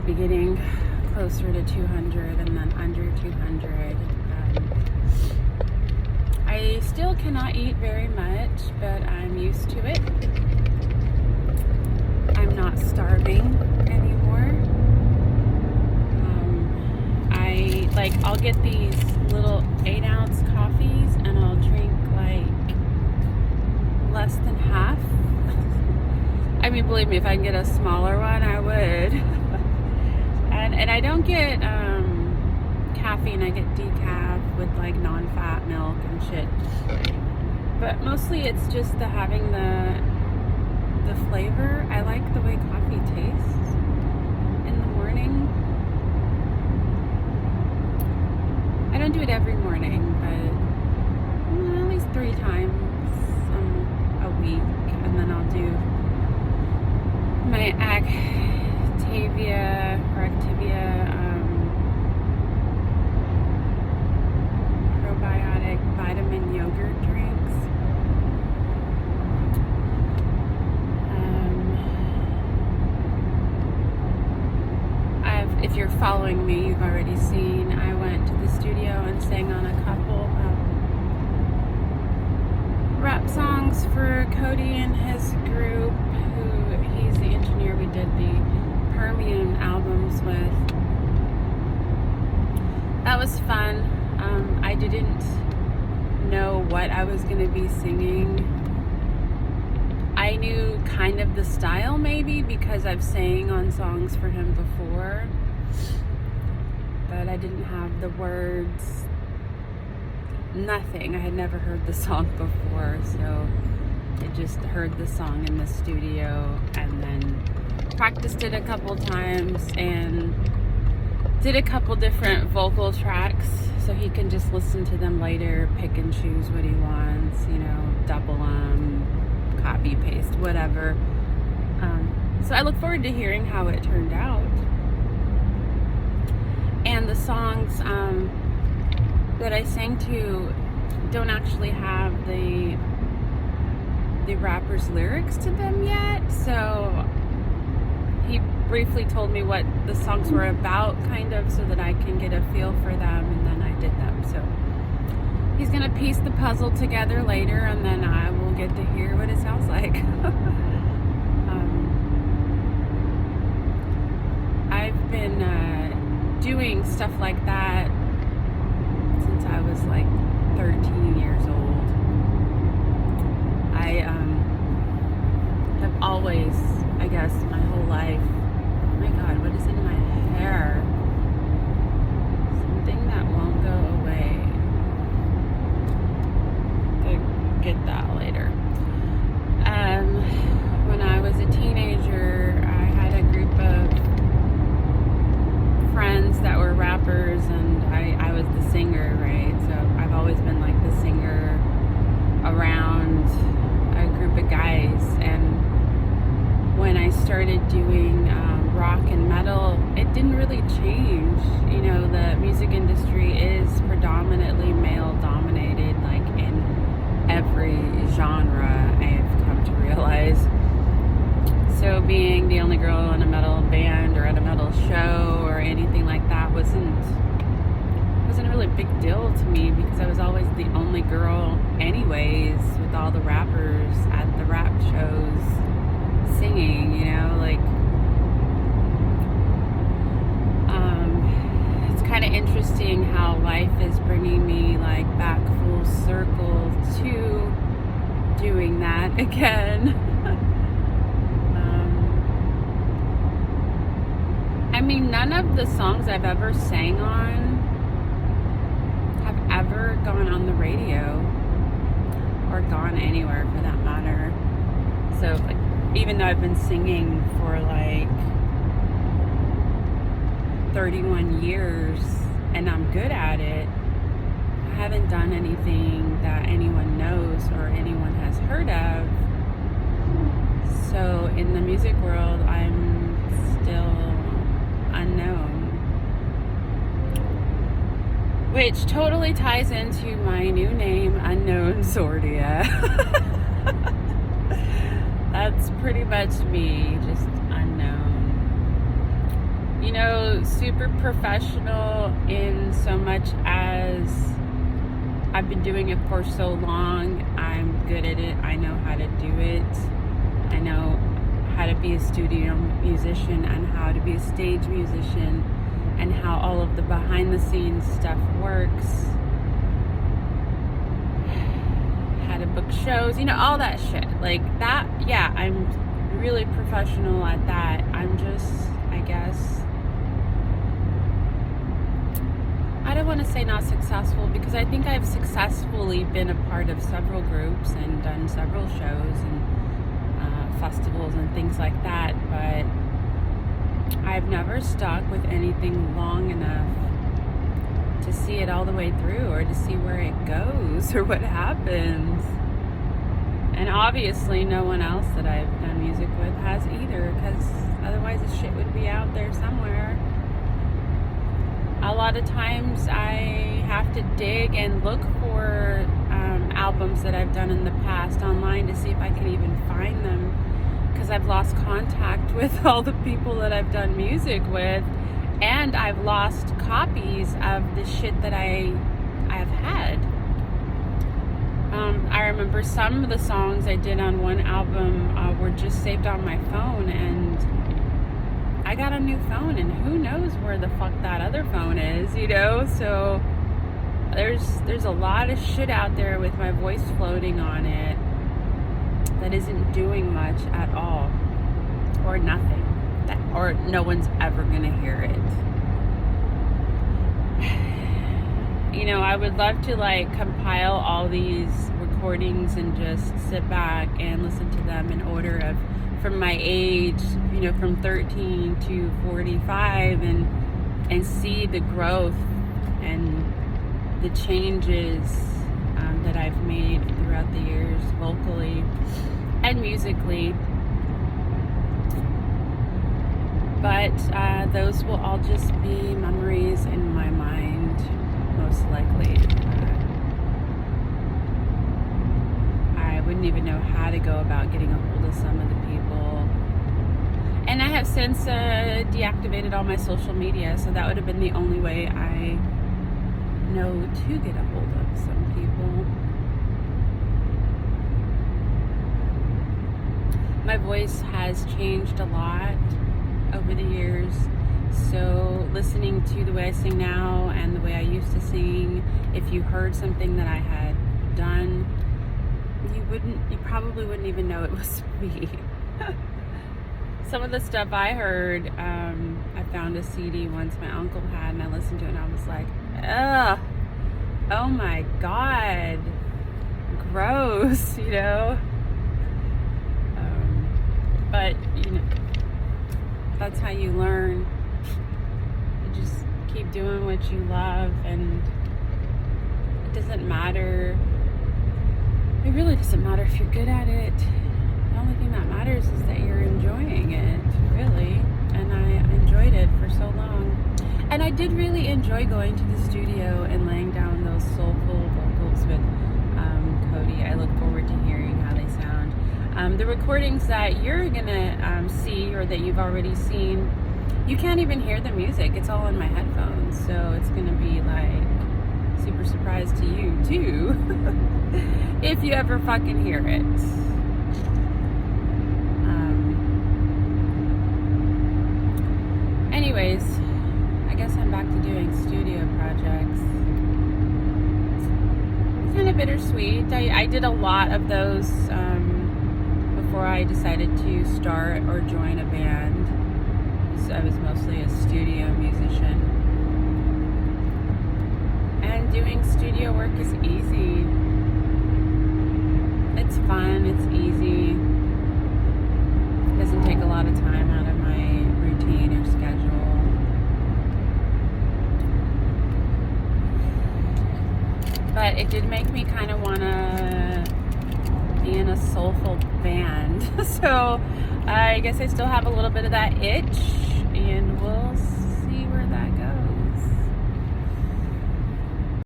be getting closer to 200 and then under 200. I still cannot eat very much, but I'm used to it. I'm not starving anymore. I'll get these little 8-ounce coffees and I'll drink like less than half. I mean, believe me, if I can get a smaller one, I would. and I don't get caffeine. I get decaf with like non-fat milk and shit. But mostly it's just having the flavor. I like the way coffee tastes in the morning. I don't do it every morning, but at least 3 times a week, and then I'll do my Activia probiotic vitamin yogurt drinks. If you're following me, you've already seen I went to the studio and sang on a couple rap songs for Cody and his group, he's the engineer we did the Permian albums with. That was fun. I didn't know what I was going to be singing. I knew kind of the style maybe because I've sang on songs for him before, but I didn't have the words, nothing. I had never heard the song before, so I just heard the song in the studio and then practiced it a couple times and did a couple different vocal tracks so he can just listen to them later, pick and choose what he wants, double them, copy, paste, whatever. So I look forward to hearing how it turned out. And the songs that I sang to don't actually have the rapper's lyrics to them yet, so he briefly told me what the songs were about, kind of, so that I can get a feel for them, and then I did them. So he's gonna piece the puzzle together later, and then I will get to hear what it sounds like. I've been doing stuff like that since I was like 13 years old. I have always, I guess, my whole life. Oh my God, what is in my hair? Something that won't go away. I'll get that later. When I was a teenager, I had a group of friends that were rappers, and I was the singer, right? So I've always been like the singer around a group of guys. And when I started doing rock and metal, it didn't really change. The music industry is predominantly male dominated, like in every genre, I've come to realize. So being the only girl in a metal band or at a metal show or anything like that wasn't a really big deal to me, because I was always the only girl anyways, with all the rappers at the rap shows singing, it's kind of interesting how life is bringing me like back full circle to doing that again. I mean, none of the songs I've ever sang on have ever gone on the radio or gone anywhere for that matter. So, like, even though I've been singing for like 31 years and I'm good at it, I haven't done anything that anyone knows or anyone has heard of. So in the music world, I'm still unknown, which totally ties into my new name, Unknown Zordia. That's pretty much me, just unknown. super professional in so much as I've been doing it for so long. I'm good at it. I know how to do it. I know how to be a studio musician and how to be a stage musician and how all of the behind the scenes stuff works. How to book shows, all that shit. Like that, yeah, I'm really professional at that. I'm just, I guess, I don't want to say not successful, because I think I've successfully been a part of several groups and done several shows and festivals and things like that, but I've never stuck with anything long enough to see it all the way through, or to see where it goes or what happens. And obviously no one else that I've done music with has either, because otherwise the shit would be out there somewhere. A lot of times I have to dig and look for albums that I've done in the past online to see if I can even find them, because I've lost contact with all the people that I've done music with, and I've lost copies of the shit that I have had. I remember some of the songs I did on one album were just saved on my phone, and I got a new phone, and who knows where the fuck that other phone is, so there's a lot of shit out there with my voice floating on it that isn't doing much at all, or nothing, or no one's ever gonna hear it. I would love to compile all these recordings and just sit back and listen to them in order of from my age, from 13 to 45, and see the growth and the changes that I've made throughout the years, vocally and musically. But those will all just be memories in my mind, most likely. I wouldn't even know how to go about getting a hold of some of the people. And I have since deactivated all my social media, so that would have been the only way I know to get a hold of some people. My voice has changed a lot over the years, so listening to the way I sing now and the way I used to sing, if you heard something that I had done, you probably wouldn't even know it was me. Some of the stuff I heard, I found a CD once my uncle had, and I listened to it, and I was like, ugh, oh my God, gross, but that's how you learn. You just keep doing what you love, and it doesn't matter. It really doesn't matter if you're good at it. The only thing that matters is that you're enjoying it, really. And I enjoyed it for so long. And I did really enjoy going to the studio and laying down those soulful vocals with Cody. I look forward to hearing how they sound. The recordings that you're gonna see, or that you've already seen, you can't even hear the music. It's all in my headphones, so it's gonna be super surprise to you too, if you ever fucking hear it. Anyways, I guess I'm back to doing studio projects. It's kind of bittersweet. I did a lot of those before I decided to start or join a band. So I was mostly a studio musician. And doing studio work is easy. It's fun, it's easy. It doesn't take a lot of time out of my routine or schedule. But it did make me kind of want to be in a soulful band. So I guess I still have a little bit of that itch, and we'll see.